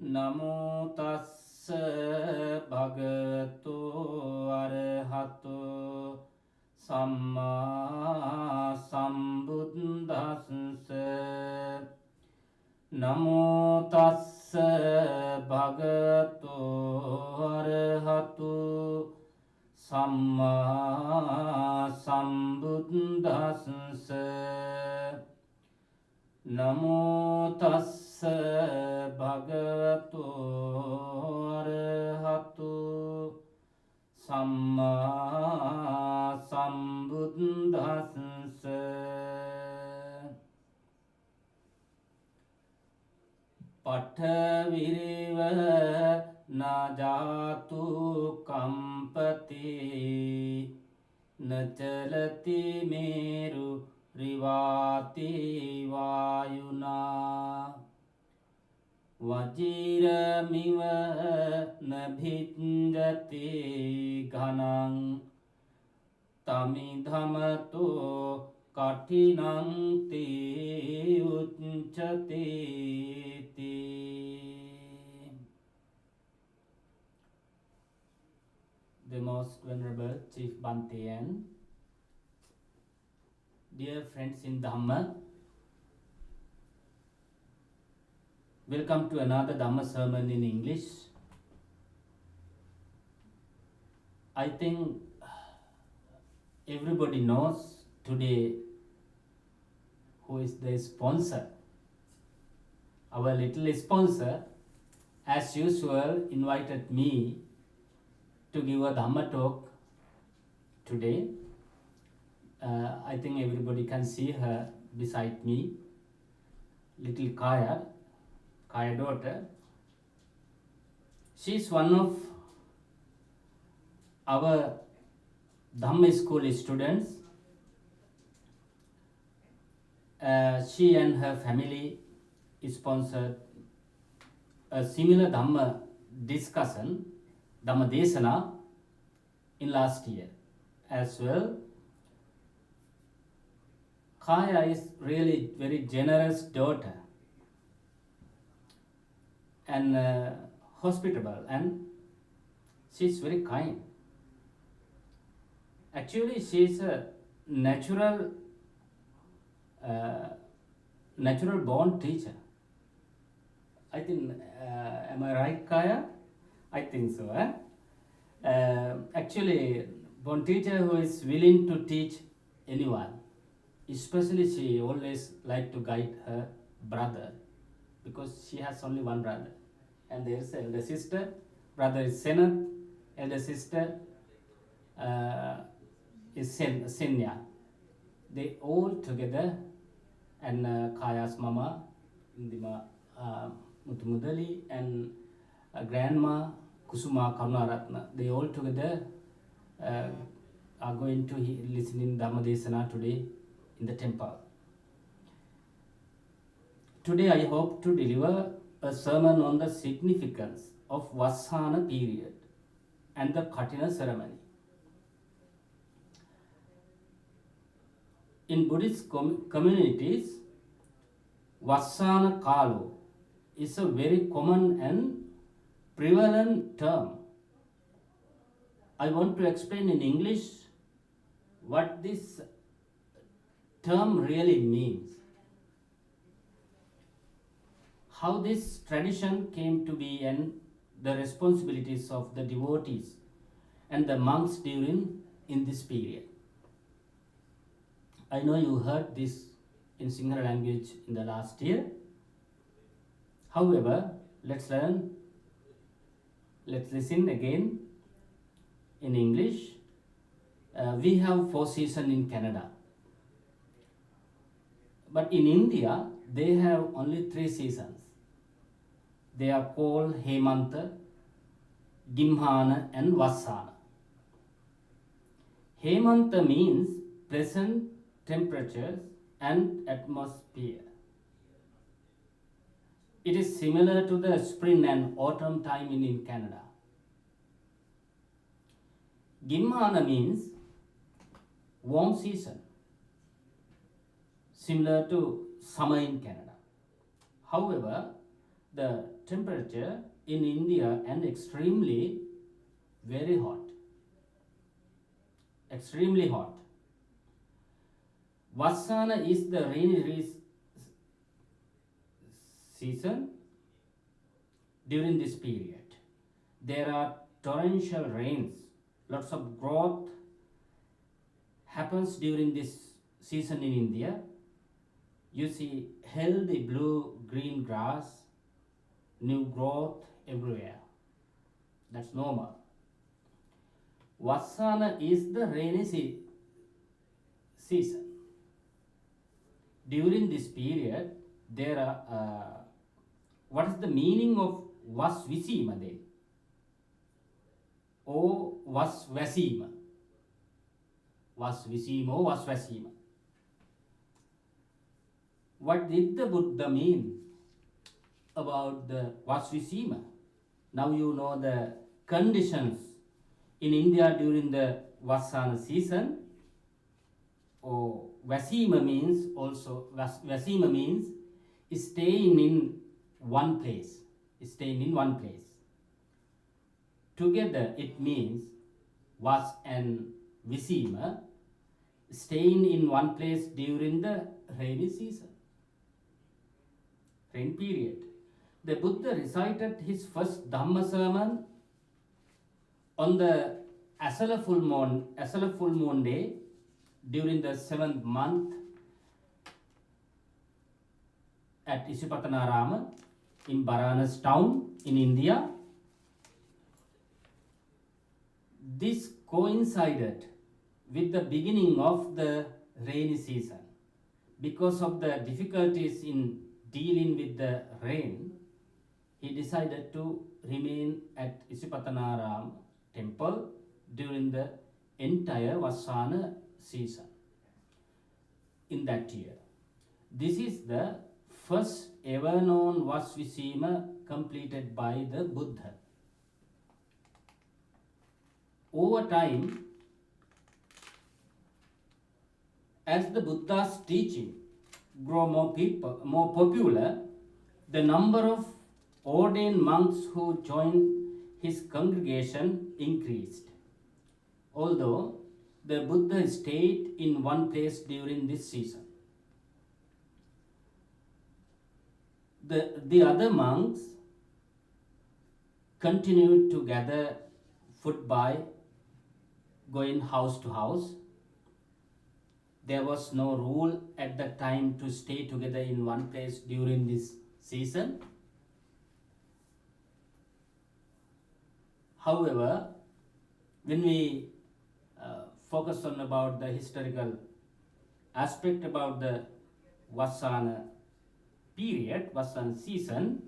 නමෝ තස්ස භගවතු අරහතෝ සම්මා සම්බුද්දස්ස නමෝ තස්ස භගවතු අරහතෝ සම්මා සම්බුද්දස්ස නමෝ තස්ස භගවතු අරහතු සම්මා සම්බුද්දස්ස පඨවිරිව නජාතු කම්පති නචලති මේරු රිවාති වායුනා වජිරමිව නභිජ්ජති ඝනං තමිධමතෝ කඨිනං තේ උච්චති. The most venerable Chief Banteyan, dear friends in Dhamma, welcome to another Dhamma sermon in English. I think everybody knows today who is the sponsor. Our little sponsor, as usual, invited me to give a Dhamma talk today. I think everybody can see her beside me, little Kaya daughter. She is one of our Dhamma school students. She and her family sponsored a similar Dhamma discussion, Dhamma Desana, in last year as well. Kaya is really very generous daughter and hospitable, and she is very kind. Actually, she is a natural born teacher. I think, am I right, Kaya? I think so. Actually, born teacher who is willing to teach anyone. Especially she always like to guide her brother, because she has only one brother. And there is an elder sister. Brother is Senath. Elder sister is Senya. They all together, and Kaya's mama, Indima Mutumudali, and grandma Kusuma Karunaratna, they all together are going to listen in Dhamma Desana today in the temple. Today I hope to deliver a sermon on the significance of Vassana period and the Kathina ceremony. In Buddhist communities, Vassana Kalo is a very common and prevalent term. I want to explain in English what this term really means, how this tradition came to be, and the responsibilities of the devotees and the monks in this period. I know you heard this in Sinhala language in the last year. However, let's listen again in English. We have 4 seasons in Canada. But in India, they have only 3 seasons. They are called Hemanta, Gimhana, and Vassana. Hemanta means present temperatures and atmosphere. It is similar to the spring and autumn time in Canada. Gimhana means warm season, similar to summer in Canada. However, the temperature in India and extremely very hot. Extremely hot. Vassana is the rainy season during this period. There are torrential rains, lots of growth happens during this season in India. You see healthy blue green grass, new growth everywhere. That's normal. Vassana is the rainy season. During this period, there are what is the meaning of Vasvisima then? Or Vasvasima? Vasvisima or Vasvasima? What did the Buddha mean about the Vasvisima? Now you know the conditions in India during the Vassana season. Or Vasima means also, Vasima means staying in one place. Staying in one place. Together it means Vas and Visima, staying in one place during the rainy season. Rain period. The Buddha recited his first Dhamma sermon on the Asala full moon day during the 7th month at Isipatanarama in Baranas town in India. This coincided with the beginning of the rainy season. Because of the difficulties in dealing with the rain, he decided to remain at Isipatanarama temple during the entire Vassana season in that year. This is the first ever known Vasvisima completed by the Buddha. Over time, as the Buddha's teaching grew more popular, the number of ordained monks who joined his congregation increased. Although the Buddha stayed in one place during this season, the other monks continued to gather food by going house to house. There was no rule at that time to stay together in one place during this season. However, when we focus on about the historical aspect about the Vassana period, Vassana season,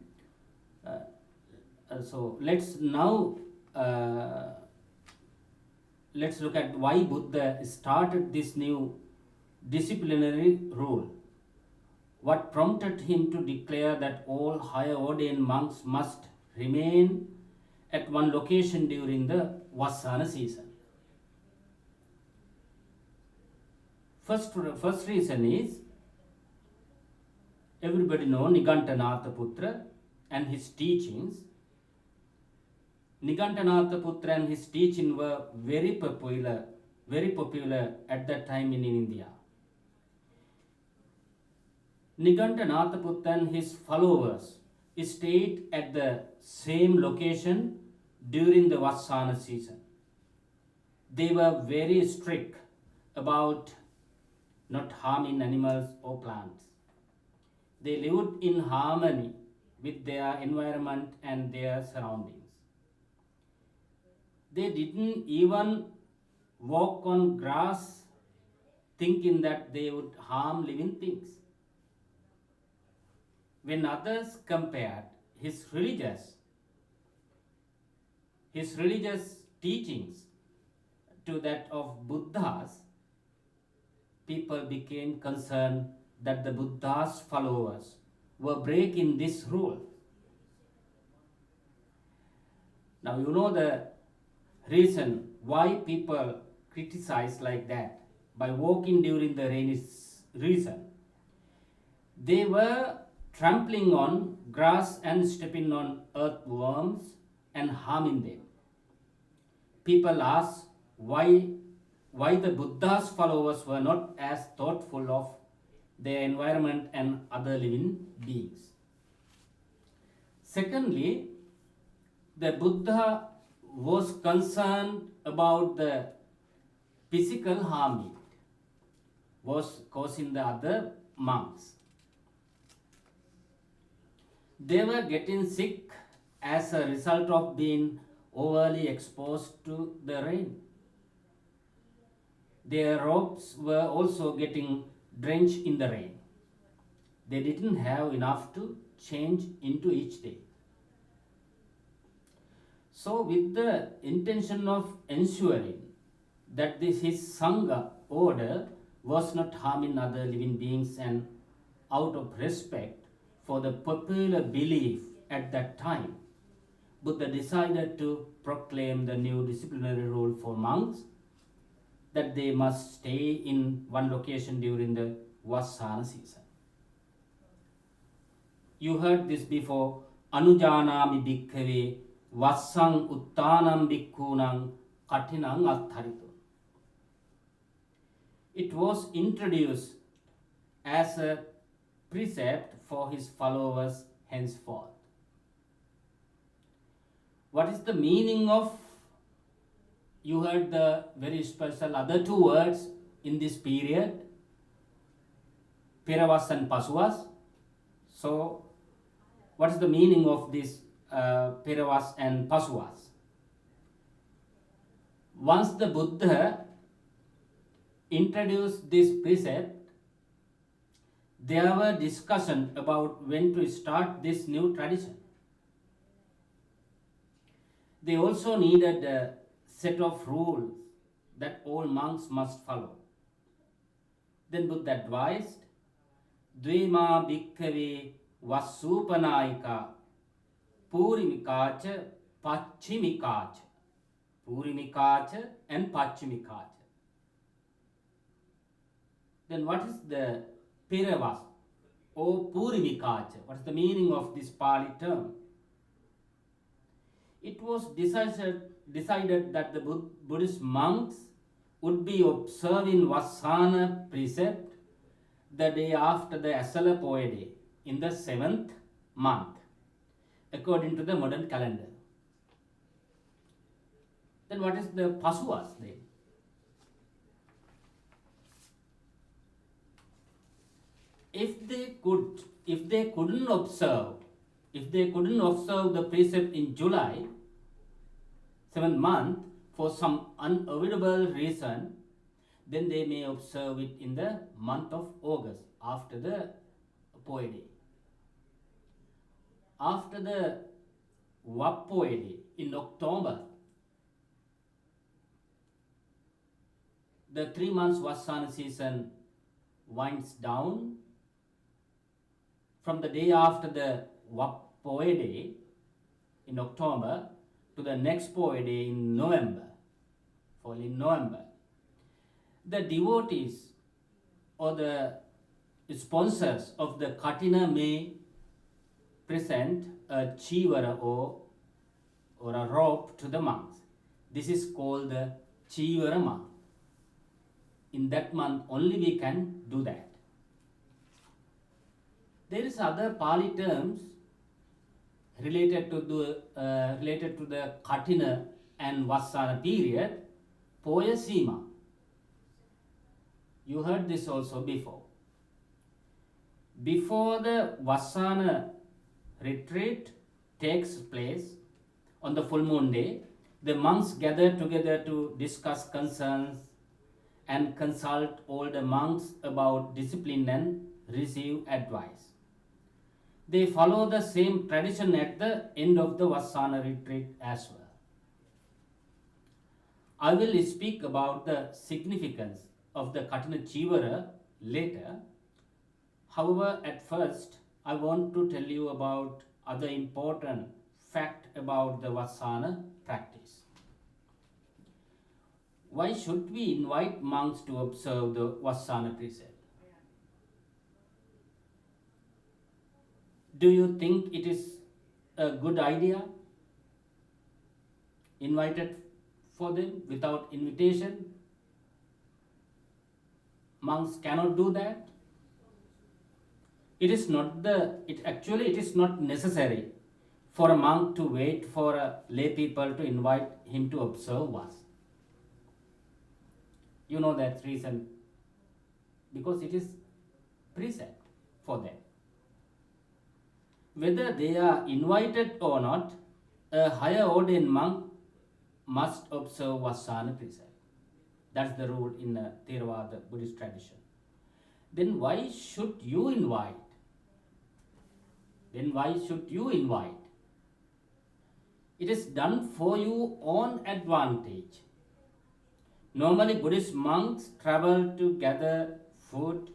so let's now let's look at why Buddha started this new disciplinary rule. What prompted him to declare that all higher ordained monks must remain at one location during the Vassana season? First reason is, everybody know Nigantanatha Putra and his teachings. Nigantanatha Putra and his teaching were very popular at that time in India. Nigantanatha Putra and his followers stayed at the same location during the Vassana season. They were very strict about not harming animals or plants. They lived in harmony with their environment and their surroundings. They didn't even walk on grass thinking that they would harm living things. When others compared his religious teachings to that of Buddha's, people became concerned that the Buddha's followers were breaking this rule. Now you know the reason why people criticize like that by walking during the rainy season. They were trampling on grass and stepping on earthworms and harming them. People ask why the Buddha's followers were not as thoughtful of their environment and other living beings. Secondly, the Buddha was concerned about the physical harm it was causing the other monks. They were getting sick as a result of being overly exposed to the rain. Their robes were also getting drenched in the rain. They didn't have enough to change into each day. So, with the intention of ensuring that his Sangha order was not harming other living beings and out of respect for the popular belief at that time, Buddha decided to proclaim the new disciplinary rule for monks that they must stay in one location during the Vassana season. You heard this before. Anujanami bhikkhave vassang uttanam bhikkhunan katinang attharitu. It was introduced as a precept for his followers henceforth. What is the meaning of? You heard the very special other two words in this period, Piravas and Pasuvas. So, what is the meaning of this Piravas and Pasuvas? Once the Buddha introduced this precept, there were discussion about when to start this new tradition. They also needed a set of rules that all monks must follow. Then Buddha advised, Dvema bhikkhave vasupanayika purimikacha pachimikacha. Purimikacha and pachimikacha. Then what is the Piravas or Purimikacha? What is the meaning of this Pali term? It was decided that the Buddhist monks would be observing Vassana precept the day after the Asala Poede in the 7th month, according to the modern calendar. Then what is the Pasuvas then? If they couldn't observe the precept in July, 7th month, for some unavoidable reason, then they may observe it in the month of August, after the Poede. After the Vappoede in October, the 3 months Vassana season winds down. From the day after the Vappoede in October to the next Poede in November, fall in November, the devotees or the sponsors of the Katina may present a chivara or a robe to the monks. This is called the chivarama. In that month only we can do that. There is other Pali terms related to the Katina and Vassana period, Poyasima. You heard this also before. Before the Vassana retreat takes place on the full moon day, the monks gather together to discuss concerns and consult older monks about discipline and receive advice. They follow the same tradition at the end of the Vassana retreat as well. I will speak about the significance of the Katina Chivara later. However, at first, I want to tell you about other important fact about the Vassana practice. Why should we invite monks to observe the Vassana precept? Do you think it is a good idea? Invited for them without invitation? Monks cannot do that. It is not necessary for a monk to wait for a lay people to invite him to observe us. You know that reason, because it is precept for them. Whether they are invited or not, a higher ordained monk must observe Vassana precept. That's the rule in the Theravada Buddhist tradition. Then why should you invite? It is done for your own advantage. Normally, Buddhist monks travel to gather food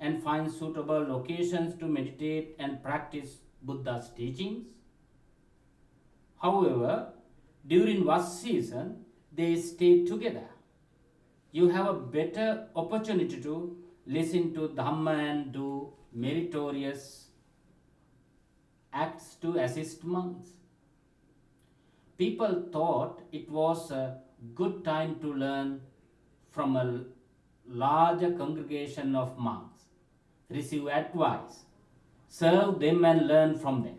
and find suitable locations to meditate and practice Buddha's teachings. However, during Vas season, they stay together. You have a better opportunity to listen to Dhamma and do meritorious acts to assist monks. People thought it was a good time to learn from a larger congregation of monks, receive advice, serve them and learn from them.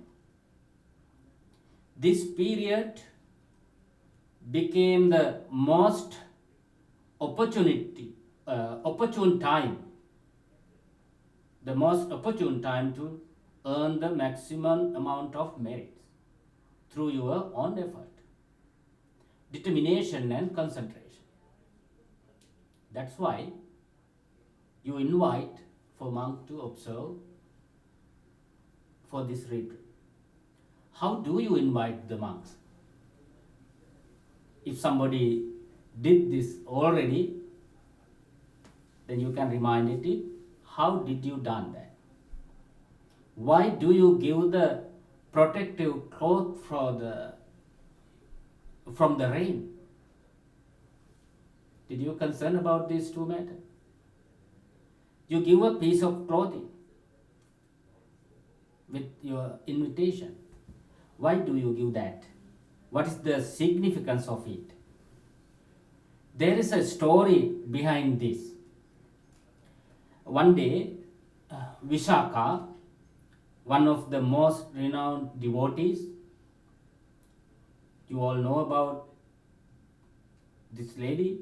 This period became the most opportune time to earn the maximum amount of merits through your own effort, determination and concentration. That's why you invite for monk to observe for this retreat. How do you invite the monks? If somebody did this already, then you can remind it. How did you done that? Why do you give the protective cloth from the rain? Did you concern about these two matters? You give a piece of clothing with your invitation. Why do you give that? What is the significance of it? There is a story behind this. One day, Vishaka, one of the most renowned devotees, you all know about this lady,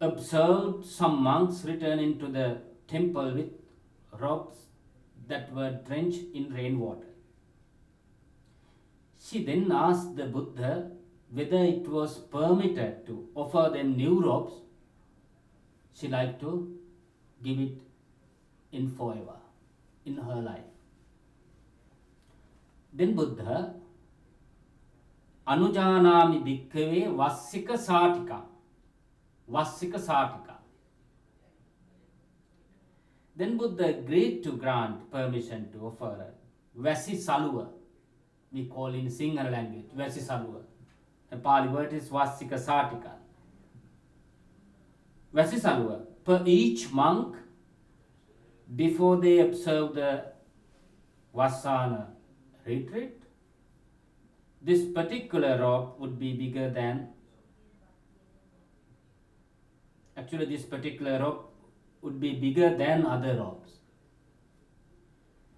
observed some monks returning to the temple with robes that were drenched in rainwater. She then asked the Buddha whether it was permitted to offer them new robes. She liked to give it in forever, in her life. Then Buddha, Anujanami bhikkhave vassika satika. Then Buddha agreed to grant permission to offer a Vasi Saluva. We call in Sinhala language, Vasi Saluva. The Pali word is Vassika Satika. Vasi Saluva. Per each monk, before they observe the Vassana retreat, this particular robe would be bigger than, this particular robe would be bigger than other robes,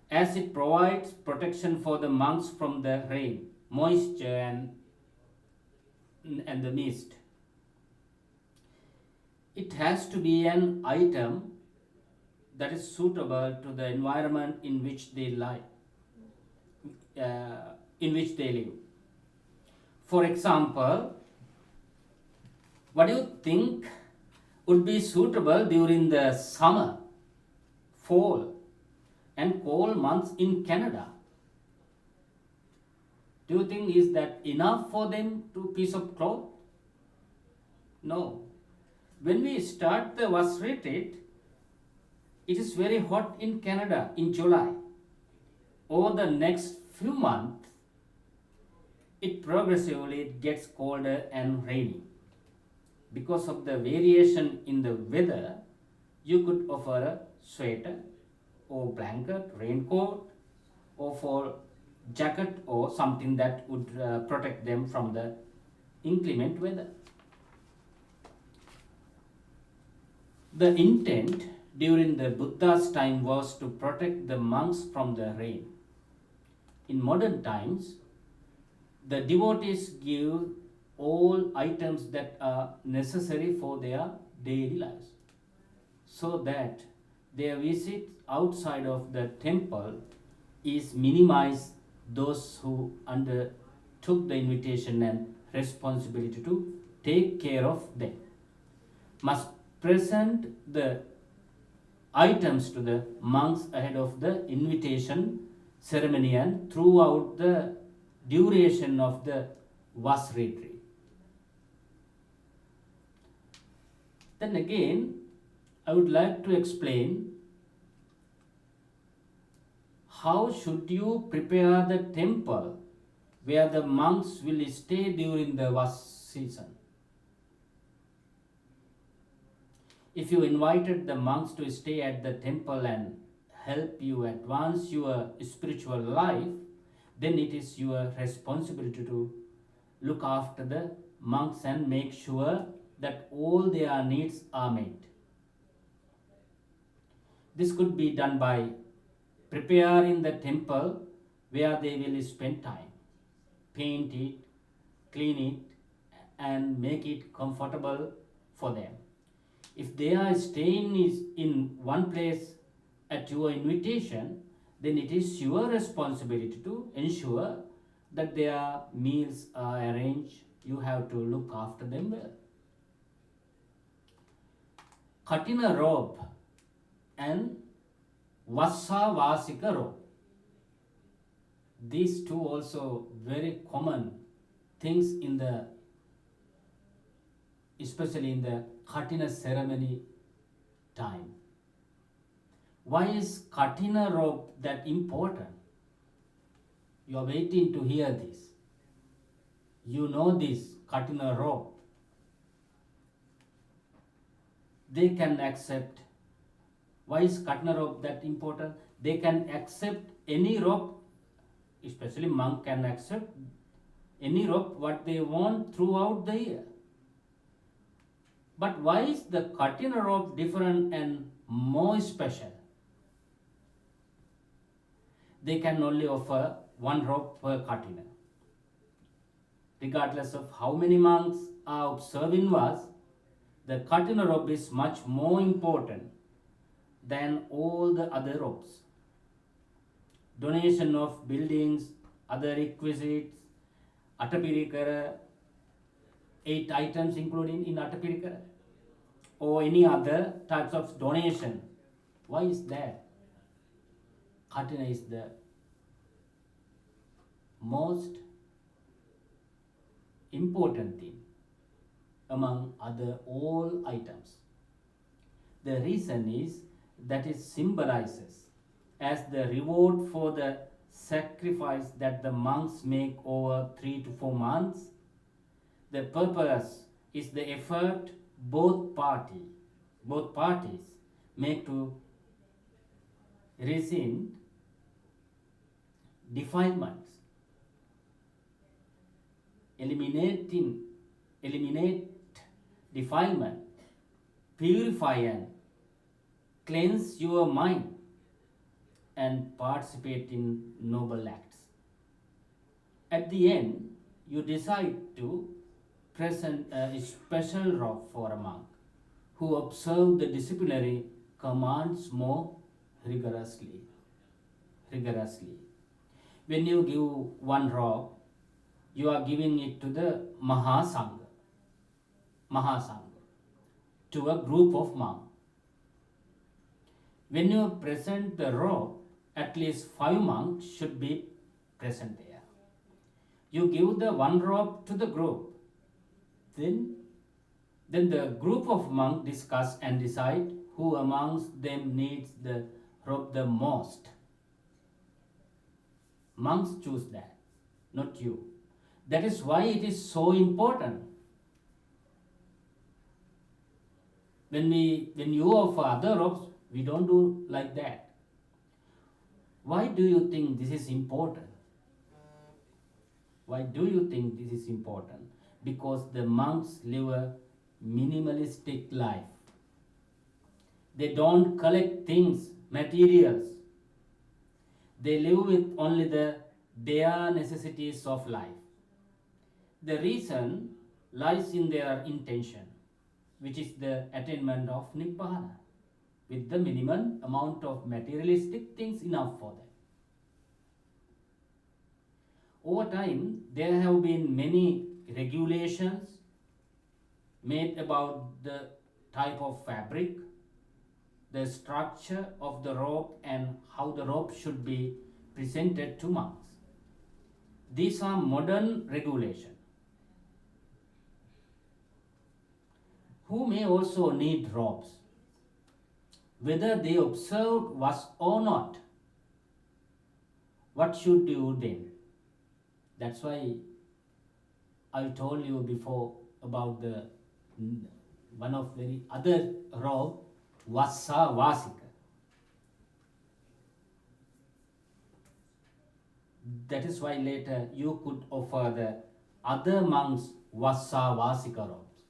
as it provides protection for the monks from the rain, moisture and the mist. It has to be an item that is suitable to the environment in which they live. For example, what do you think would be suitable during the summer, fall, and cold months in Canada? Do you think is that enough for them to piece of cloth? No. When we start the Vas retreat, it is very hot in Canada in July. Over the next few months, it progressively gets colder and rainy. Because of the variation in the weather, you could offer a sweater or blanket, raincoat, or for jacket or something that would protect them from the inclement weather. The intent during the Buddha's time was to protect the monks from the rain. In modern times, the devotees give all items that are necessary for their daily lives, so that their visit outside of the temple is minimized. Those who undertook the invitation and responsibility to take care of them must present the items to the monks ahead of the invitation ceremony and throughout the duration of the Vas retreat. Then again, I would like to explain how should you prepare the temple where the monks will stay during the Vas season. If you invited the monks to stay at the temple and help you advance your spiritual life, then it is your responsibility to look after the monks and make sure that all their needs are met. This could be done by preparing the temple where they will spend time, paint it, clean it, and make it comfortable for them. If they are staying in one place at your invitation, then it is your responsibility to ensure that their meals are arranged. You have to look after them well. Katina robe and Vassavasika robe. These two also very common things in the, especially in the Katina ceremony time. Why is Katina robe that important? You are waiting to hear this. You know this Katina robe. They can accept. Why is Katina robe that important? They can accept any robe, especially monk can accept any robe what they want throughout the year. But why is the Katina robe different and more special? They can only offer one robe per Katina. Regardless of how many monks are observing Vas, the Katina robe is much more important than all the other robes. Donation of buildings, other requisites, Atapirikara, 8 items including in Atapirikara, or any other types of donation. Why is that? Katina is the most important thing among other all items. The reason is that it symbolizes as the reward for the sacrifice that the monks make over 3 to 4 months. The purpose is the effort both parties make to rescind defilements, eliminate defilement, purify and cleanse your mind, and participate in noble acts. At the end, you decide to present a special robe for a monk who observe the disciplinary commands more rigorously. When you give one robe, you are giving it to the Mahasangha, to a group of monks. When you present the robe, at least 5 monks should be present there. You give the one robe to the group. Then the group of monks discuss and decide who amongst them needs the robe the most. Monks choose that, not you. That is why it is so important. When you offer other robes, we don't do like that. Why do you think this is important? Why do you think this is important? Because the monks live a minimalistic life. They don't collect things, materials. They live with only the bare necessities of life. The reason lies in their intention, which is the attainment of Nibbana, with the minimum amount of materialistic things enough for them. Over time, there have been many regulations made about the type of fabric, the structure of the robe, and how the robe should be presented to monks. These are modern regulations, who may also need robes, whether they observed was or not. What should you then? That's why I told you before about the one of very other robe, Vassa Vasika. That is why later you could offer the other monks Vassa Vasika robes.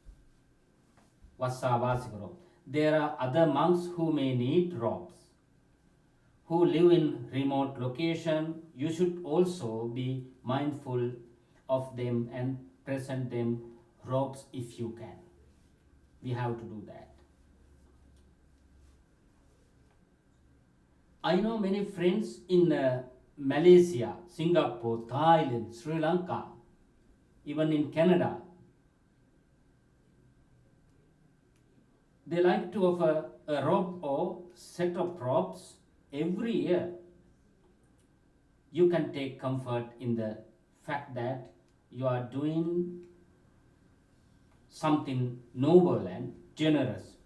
Vassa Vasika robe. There are other monks who may need robes, who live in remote location. You should also be mindful of them and present them robes if you can. We have to do that. I know many friends in Malaysia, Singapore, Thailand, Sri Lanka, even in Canada. They like to offer a robe or set of robes every year. You can take comfort in the fact that you are doing something noble and generous.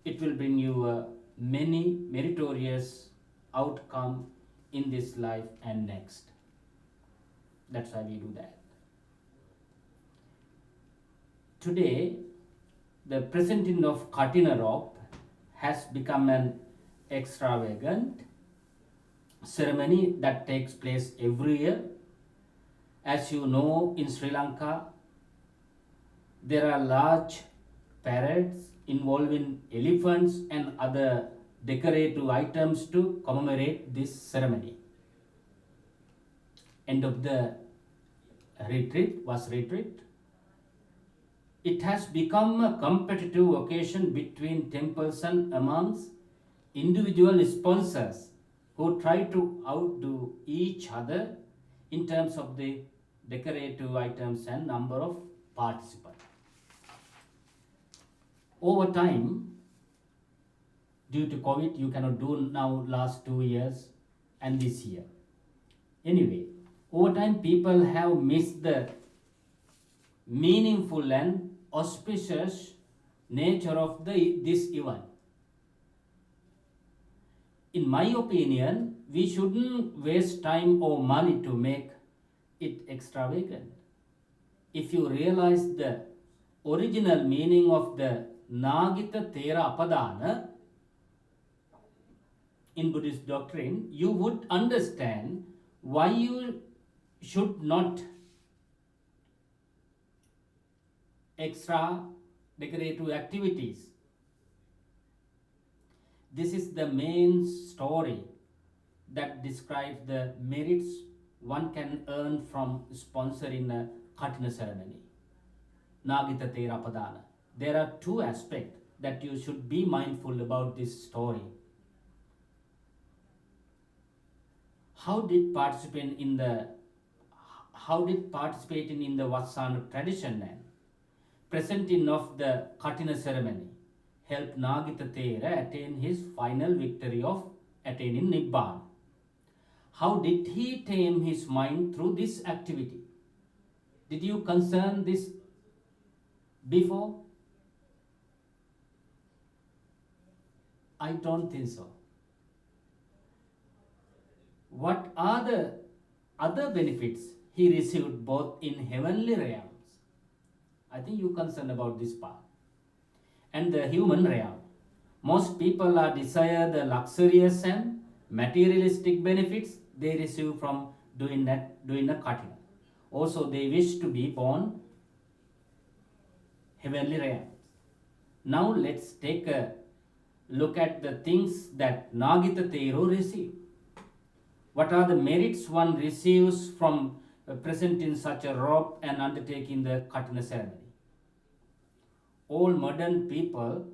It will bring you a many meritorious outcome in this life and next. That's why we do that. Today, the presenting of Katina robe has become an extravagant ceremony that takes place every year. As you know, in Sri Lanka, there are large parades involving elephants and other decorative items to commemorate this ceremony. End of the retreat. It has become a competitive occasion between temples and amongst individual sponsors who try to outdo each other in terms of the decorative items and number of participants. Over time, due to COVID, you cannot do now last 2 years and this year. Anyway, over time people have missed the meaningful and auspicious nature of this event. In my opinion, we shouldn't waste time or money to make it extravagant. If you realize the original meaning of the Nagita Thera Apadana in Buddhist doctrine, you would understand why you should not extra decorative activities. This is the main story that describes the merits one can earn from sponsoring a Katina ceremony, Nagita Thera Padana. There are two aspects that you should be mindful about this story. How did participating in the Vassana tradition and presenting of the Katina ceremony help Nagita Thera attain his final victory of attaining Nibbana? How did he tame his mind through this activity? Did you concern this before? I don't think so. What are the other benefits he received both in heavenly realms? I think you concerned about this part. And the human realm. Most people are desire the luxurious and materialistic benefits they receive from doing a katina. Also, they wish to be born heavenly realms. Now let's take a look at the things that Nagita Tero received. What are the merits one receives from present in such a robe and undertaking the Katina ceremony? All modern people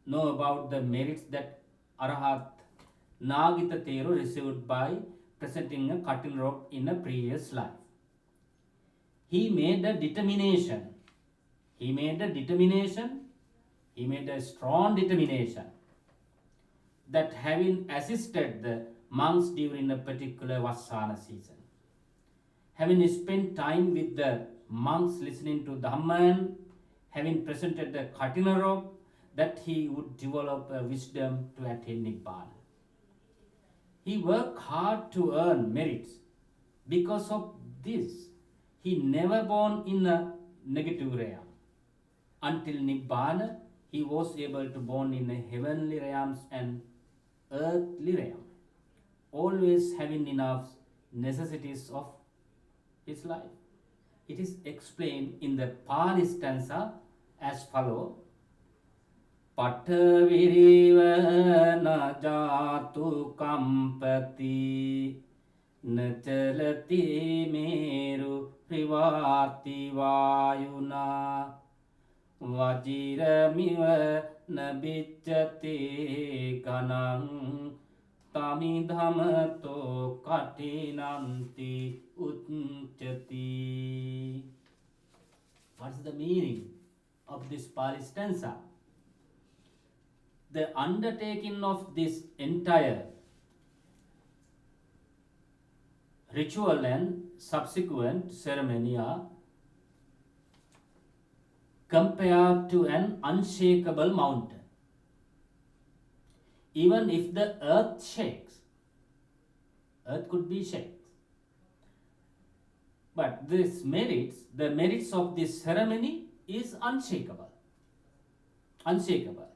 know about the merits that Arahat Nagita Tero received by presenting a Katina robe in a previous life. He made a determination. He made a strong determination that having assisted the monks during a particular Vassana season, having spent time with the monks listening to Dhamman, having presented the Katina robe, that he would develop a wisdom to attain Nibbana. He worked hard to earn merits. Because of this, he never born in a negative realm. Until Nibbana, he was able to born in a heavenly realms and earthly realm, always having enough necessities of his life. It is explained in the Pali stanza as follow: Pataviriva na jatu kampati nachalati meru privati vayuna vajiramiva nabicchate ganang tamidhamato katinanti uchchati. What's the meaning of this Pali stanza? The undertaking of this entire ritual and subsequent ceremony are compared to an unshakable mountain. Even if the earth shakes, earth could be shaken. But the merits of this ceremony is unshakable. Unshakable.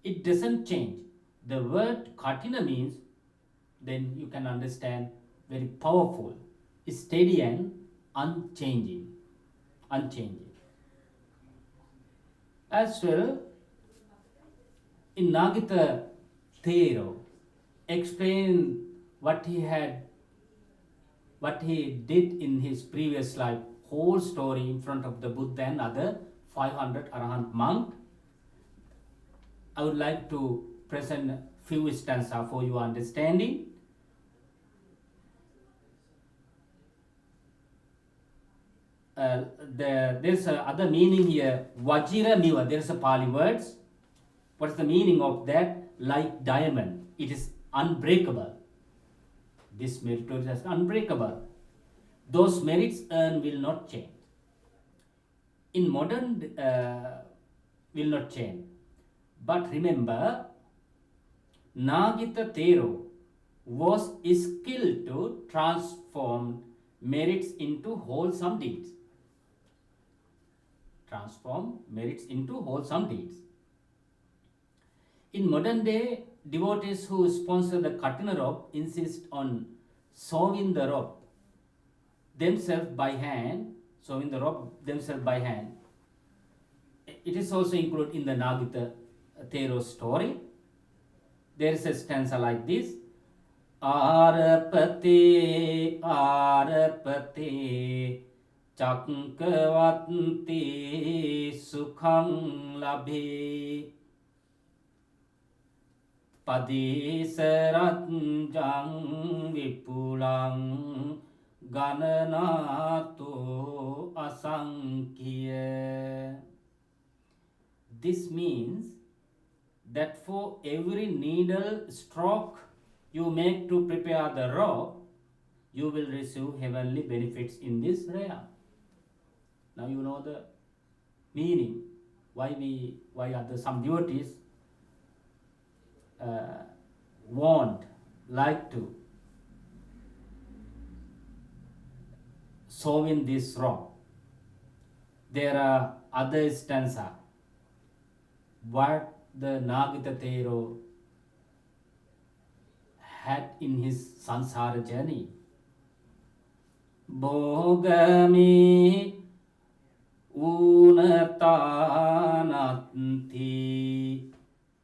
It doesn't change. The word Katina means, then you can understand, very powerful, steady and unchanging. Unchanging. As well, in Nagita Tero explained what he did in his previous life, whole story in front of the Buddha and other 500 Arahant monk. I would like to present few stanza for your understanding. There's other meaning here. Vajira miva. There's a Pali words. What's the meaning of that? Like diamond, it is unbreakable. This merit is unbreakable. Those merits earned will not change. In modern, will not change. But remember, Nagita Tero was skilled to transform merits into wholesome deeds. Transform merits into wholesome deeds. In modern day, devotees who sponsor the Katina robe insist on sewing the robe themselves by hand. It is also included in the Nagita Tero story. There is a stanza like this: Arapate, Arapate, Chakkavanti Sukhang Labhe, Padisaratjang Vipulang Gananato Asankhya. This means that for every needle stroke you make to prepare the robe, you will receive heavenly benefits in this realm. Now you know the meaning. Why some devotees like to sew in this robe. There are other stanza. What the Nagita Tero had in his sansara journey. Bhogami unatanati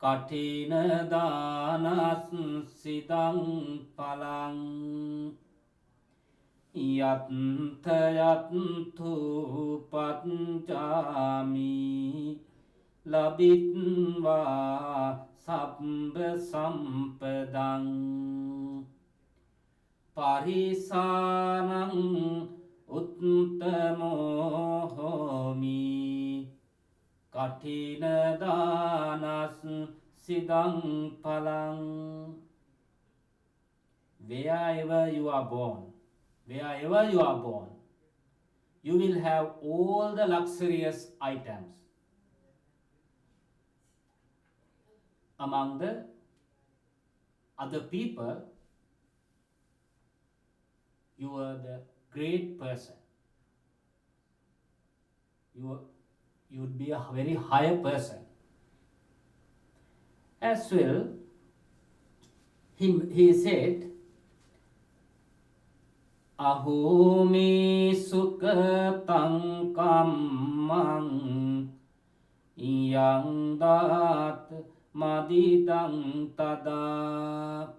katina danas sidang palang yatthayattu panchami labitva sabba sampadang parisanang uttamo homi katina danas sidang palang. Wherever you are born, you will have all the luxurious items. Among the other people, you are the great person. You would be a very higher person. As well, he said, Ahumi sukatang kamang yang dat madidang tada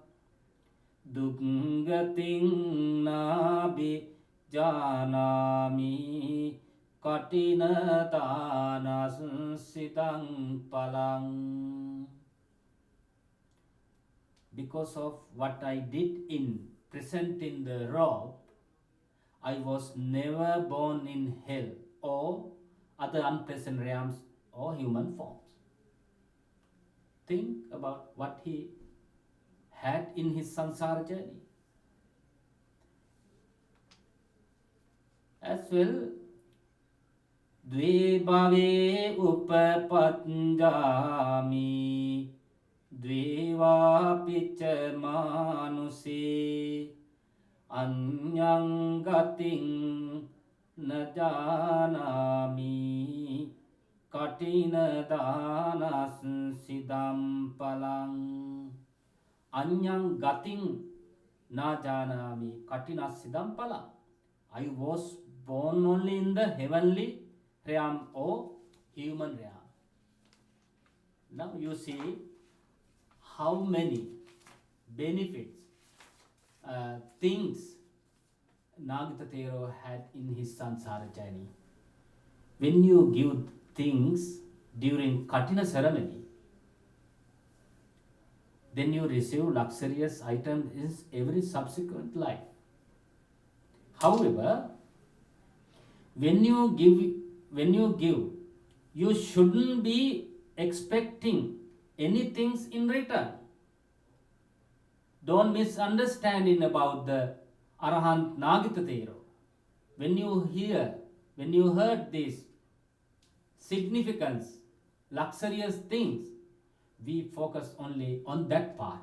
duggating nabi janami katina tanas sidang palang. Because of what I did in presenting the robe, I was never born in hell or other unpleasant realms or human forms. Think about what he had in his sansara journey. As well, Dve bhave upapanjami Dve picha manuse Anyang gating najanami Katina danas sidam palang. Anyang gating najanami Katina sidam palang. I was born only in the heavenly realm or human realm. Now you see how many benefits, things Nagatatero had in his sansara journey. When you give things during Katina ceremony, then you receive luxurious items in every subsequent life. However, when you give, you shouldn't be expecting anything in return. Don't misunderstanding about the Arahant Nagatatero. When you heard this significance, luxurious things, we focus only on that part.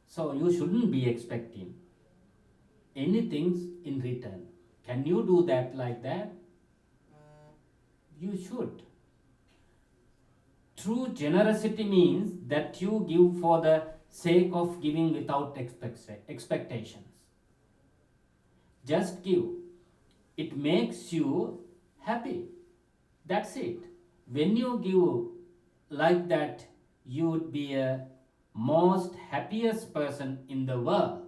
So you shouldn't be expecting anything in return. Can you do that like that? You should. True generosity means that you give for the sake of giving without expectations. Just give. It makes you happy. That's it. When you give like that, you would be a most happiest person in the world.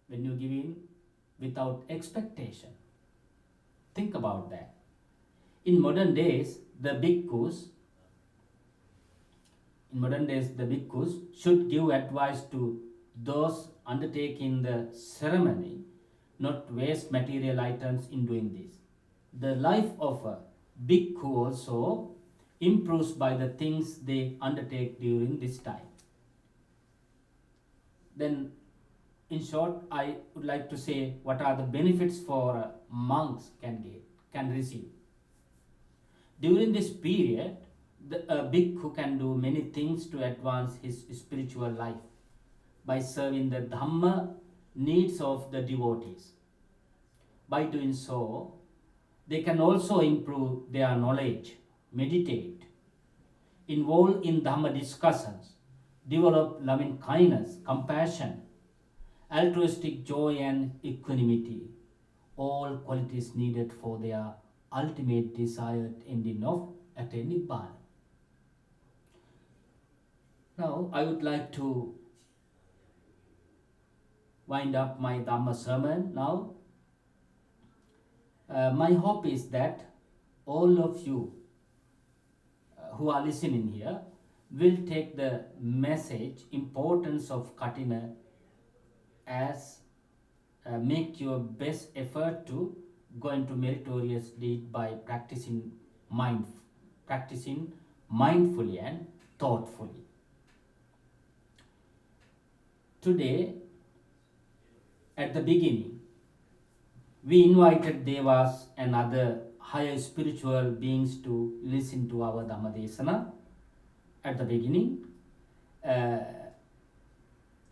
When you give in without expectation. Think about that. In modern days, the bhikkhus should give advice to those undertaking the ceremony, not waste material items in doing this. The life of a bhikkhu also improves by the things they undertake during this time. Then, in short, I would like to say what are the benefits for monks can receive. During this period, a bhikkhu can do many things to advance his spiritual life by serving the Dhamma needs of the devotees. By doing so, they can also improve their knowledge, meditate, involved in Dhamma discussions, develop loving kindness, compassion, altruistic joy, and equanimity, all qualities needed for their ultimate desired ending of attaining Nibbana. Now, I would like to wind up my Dhamma sermon now. My hope is that all of you who are listening here will take the message, importance of Katina, as make your best effort to go into meritorious deed by practicing mindfully and thoughtfully. Today, at the beginning, we invited Devas and other higher spiritual beings to listen to our Dhammadesana at the beginning.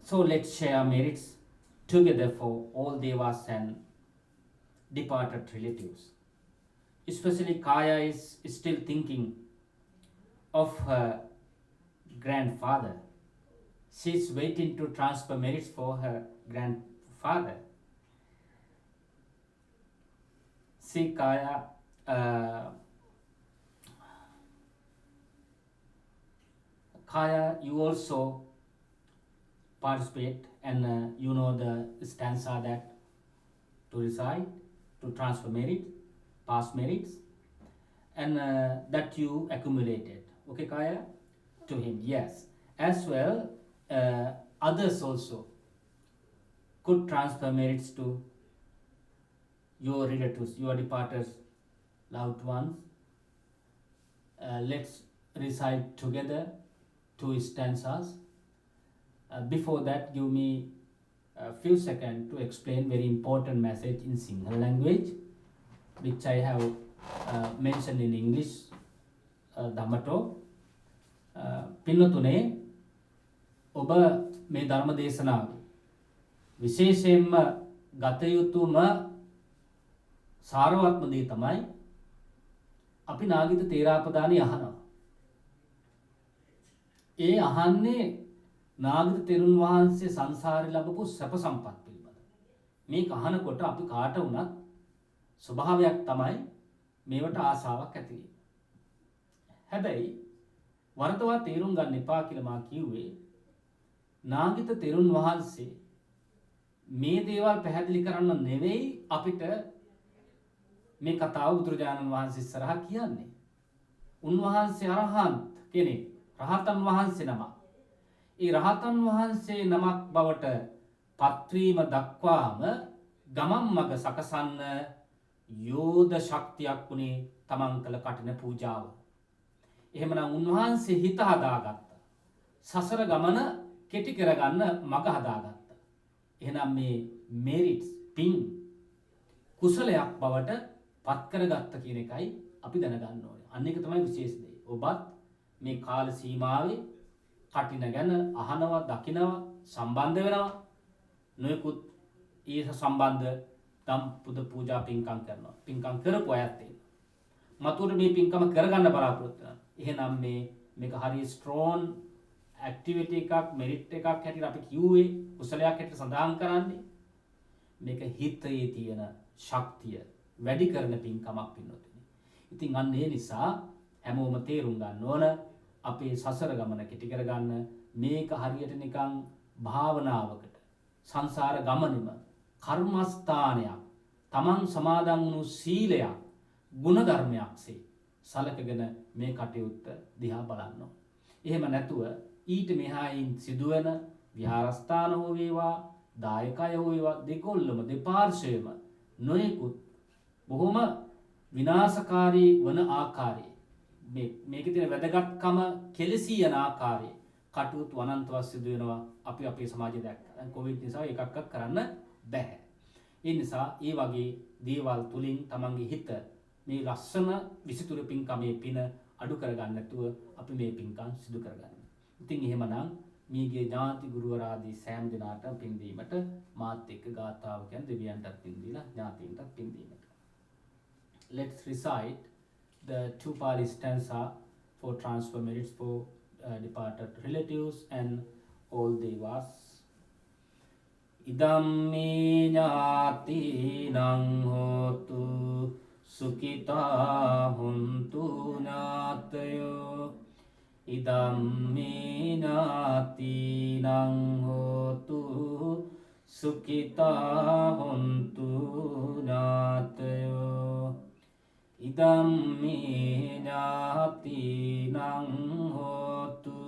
So let's share merits together for all Devas and departed relatives. Especially Kaya is still thinking of her grandfather. She is waiting to transfer merits for her grandfather. See Kaya, Kaya, you also participate, and you know the stanza that to recite, to transfer merit, past merits, and that you accumulated. Okay, Kaya? To him, yes. As well, others also could transfer merits to your relatives, your departed loved ones. Let's recite together 2 stanzas. Before that, give me a few seconds to explain very important message in Sinhala language, which I have mentioned in English Dhammato. පින්නතුනේ, ඔබ මේ ධර්ම දේශනාව විශේෂයෙන්ම ගත යුතුම සාරවත්ම දේ තමයි අපි නාගිත තේරාපදානි අහනවා. ඒ අහන්නේ නාගිත තෙරුන් වහන්සේ සංසාරේ ලැබපු සැප සම්පත් පිළිබඳ. මේක අහනකොට අපි කාට වුණත් ස්වභාවයක් තමයි මේවට ආසාවක් ඇති වෙන්නේ. හැබැයි වරදවා තේරුම් ගන්න එපා කියලා මා කිව්වේ නාගිත තෙරුන් වහන්සේ මේ දේවල් පැහැදිලි කරන්න නෙවෙයි අපිට මේ කතාව බුදුරජාණන් වහන්සේ ඉස්සරහා කියන්නේ. උන්වහන්සේ අරහන්ත් කෙනෙක්, රහතන් වහන්සේ නමක්. ඒ රහතන් වහන්සේ නමක් බවට පත්වීම දක්වාම ගමන් මඟ සකසන්න යෝධ ශක්තියක් වුණේ තමන් කළ කටින පූජාව. එහෙමනම් උන්වහන්සේ හිත හදාගත්තා. සසර ගමන කෙටි කරගන්න මඟ හදාගත්තා. එහෙනම් මේ මෙරිට්ස් පින් කුසලයක් බවට පත් කරගත්ත කියන එකයි අපි දැනගන්න ඕනේ. අන්න එක තමයි විශේෂ දේ. ඔබත් මේ කාල සීමාවේ කටින ගැන අහනවා, දකිනවා, සම්බන්ධ වෙනවා. නොයෙකුත් ඊට සම්බන්ධ දම් පුද පූජා පින්කම් කරනවා. පින්කම් කරපු අයත් ඉන්නවා. මතුවට මේ පින්කම කරගන්න බලාපොරොත්තු වෙනවා. එහෙනම් මේක හරි ස්ට්‍රෝන් ඇක්ටිවිටි එකක්, මෙරිට් එකක් හැටියට අපි කිව්වේ, කුසලයක් හැටියට සඳහන් කරන්නේ. මේක හිතේ තියෙන ශක්තිය වැඩි කරන පින්කමක් පින්නොතුනි. ඉතින් අන්න ඒ නිසා හැමෝම තේරුම් ගන්න ඕන අපේ සසර ගමන කෙටි කරගන්න මේක හරියට නිකන් භාවනාවකට, සංසාර ගමනෙම කර්මස්ථානයක්, තමන් සමාදන් වුණු සීලයක්, ගුණ ධර්මයක්සේ සලකගෙන මේ කටයුත්ත දිහා බලන්න ඕන. එහෙම නැතුව ඊට මෙහායින් සිදුවෙන විහාරස්ථාන හෝ වේවා, දායකය හෝ වේවා, දෙකොල්ලම දෙපාර්ශ්වයම නොයෙකුත් බොහොම විනාශකාරී වන ආකාරයේ මේකේ තියෙන වැදගත්කම කෙලසී යන ආකාරයේ කටයුතු අනන්තව සිදු වෙනවා. අපි අපේ සමාජයේ දැක්කා. දැන් කොවිඩ් නිසා එකක්වත් කරන්න බැහැ. ඒ නිසා ඒ වගේ දේවල් තුලින් තමන්ගේ හිත මේ ලස්සන විසිතුරු පින්කමේ පින අඩු කරගන්න නැතුව අපි මේ පින්කම් සිදු කරගන්න. ඉතින් එහෙමනම් මේගේ ඥාති ගුරුවරාදී සෑම දිනාටම පින් දීමට මාත් එක්ක ගාථාව කියන දෙවියන්ටත් පින් දීලා ඥාතීන්ටත් පින් දීමට. Let's recite the 2 Pali stanza for transfer merits for departed relatives and all devas. Idam me ñāti nang hotu sukita huntu ñātayo. Idam me ñāti nang hotu sukita huntu ñātayo. Idam me ñāti nang hotu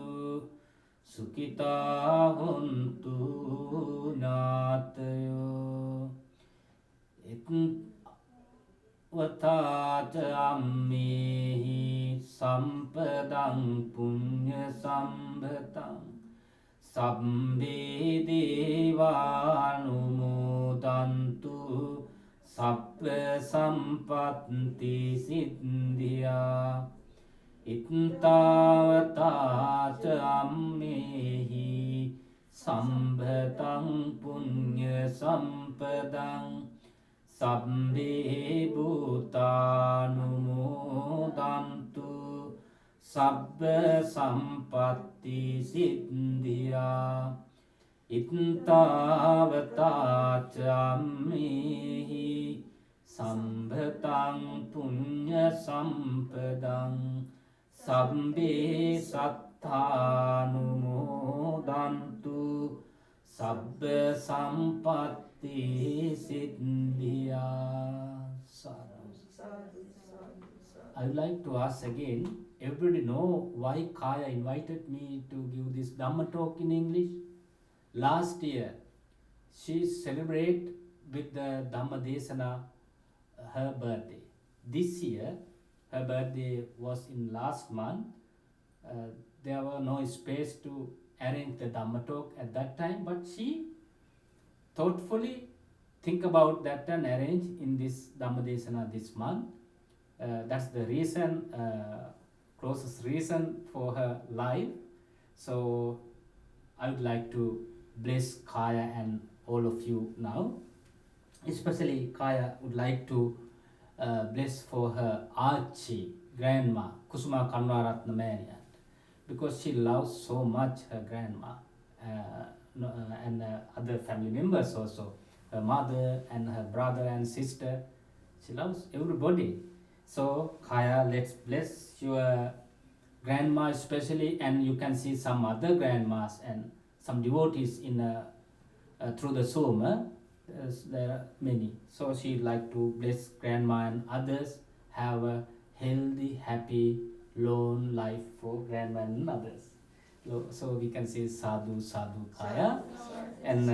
sukita huntu ñātayo. Vataca ammehi sampadang punya sambhatang sabbe devanumodantu sabba sampatti siddhya. Ittavataca ammehi sambhatang punya sampadang sabbe bhutanumodantu sabba sampatti siddhya. Ittavataca ammehi sambhatang punya sampadang sabbe satthanumodantu sabba sampatti siddhya. I would like to ask again, everybody know why Kaya invited me to give this Dhamma talk in English? Last year, she celebrated with the Dhamma Desana her birthday. This year, her birthday was in last month. There were no space to arrange the Dhamma talk at that time, but she thoughtfully think about that and arrange in this Dhamma Desana this month. That's the reason, closest reason for her life. So I would like to bless Kaya and all of you now. Especially Kaya would like to bless for her Archie grandma Kusuma Kanwaratna Marian, because she loves so much her grandma and other family members also, her mother and her brother and sister. She loves everybody. So Kaya, let's bless your grandma especially, and you can see some other grandmas and some devotees in through the Zoom. There are many. So she'd like to bless grandma and others have a healthy, happy, long life for grandma and others. So we can say sadhu, sadhu, Kaya. And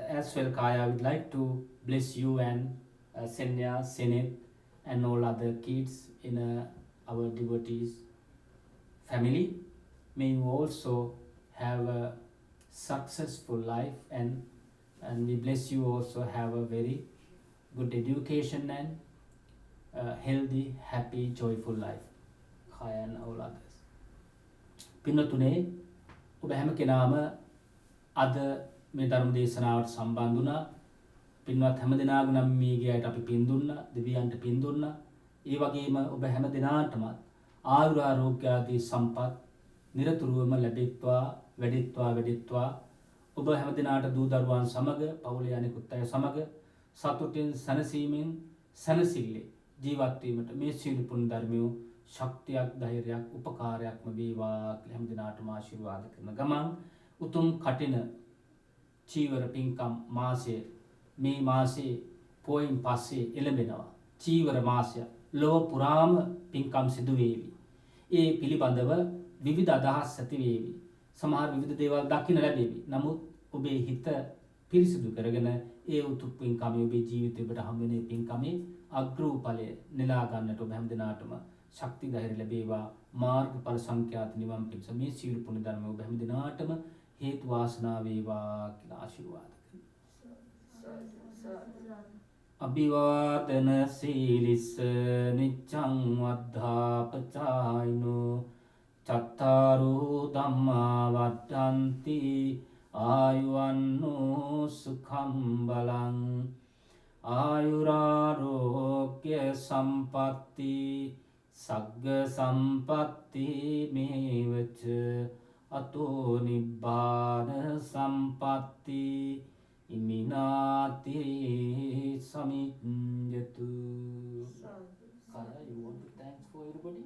as well, Kaya, I would like to bless you and Senya, Senit, and all other kids in our devotees family. May you also have a successful life, and we bless you also have a very good education and healthy, happy, joyful life. Kaya and all others. Pinnatune, ඔබ හැම කෙනාම අද මේ ධර්ම දේශනාවට සම්බන්ධ වුණා. පින්වත් හැම දෙනාගම නම් මේ ගියට අපි පින් දුන්නා, දෙවියන්ට පින් දුන්නා. ඒ වගේම ඔබ හැම දෙනාටම ආයුර ආරෝග්‍ය ආදී සම්පත් නිරතුරුවම ලැබෙත්වා, වැඩිත්වා. ඔබ හැම දිනාට දූ දරුවන් සමග පවුලේ අනෙකුත් අය සමග සතුටින් සැනසීමෙන් සැනසille ජීවත් වීමට මේ සීල පුණ්‍ය ධර්මියෝ ශක්තියක්, ධෛර්යයක්, උපකාරයක්ම වේවා කියලා හැම දිනාටම ආශිර්වාද කරන ගමන් උතුම් කටින චීවර පින්කම් මාසයේ මේ මාසයේ පොයින් පස්සේ එළඹෙනවා. චීවර මාසය ලොව පුරාම පින්කම් සිදු වේවි. ඒ පිළිබඳව විවිධ අදහස් ඇති වේවි. සමහර විවිධ දේවල් දකින්න ලැබෙවි. නමුත් ඔබේ හිත පිරිසිදු කරගෙන ඒ උතුම් පින්කමේ ඔබේ ජීවිතේ ඔබට හම් වෙන පින්කමේ අග්‍රූපලය නෙලා ගන්නට ඔබ හැම දිනාටම ශක්ති ධෛර්ය ලැබේවා. මාර්ගඵල සංඛ්‍යාත නිවන් පිණිස මේ සීල පුණ්‍ය ධර්ම ඔබ හැම දිනාටම හේතු වාසනා වේවා කියලා ආශිර්වාද කරනවා. අභිවාදන සීලිස නිච්ඡං වද්ධාපචායිනෝ චත්තාරෝ ධම්මා වඩ්ඩන්ති ආයුවන්නෝ සුඛං බලං ආයුරාරෝග්‍ය සම්පatti Sagga sampatti mevacha ato nibbana sampatti iminati samijjatu. Kaya, you want to thanks for everybody?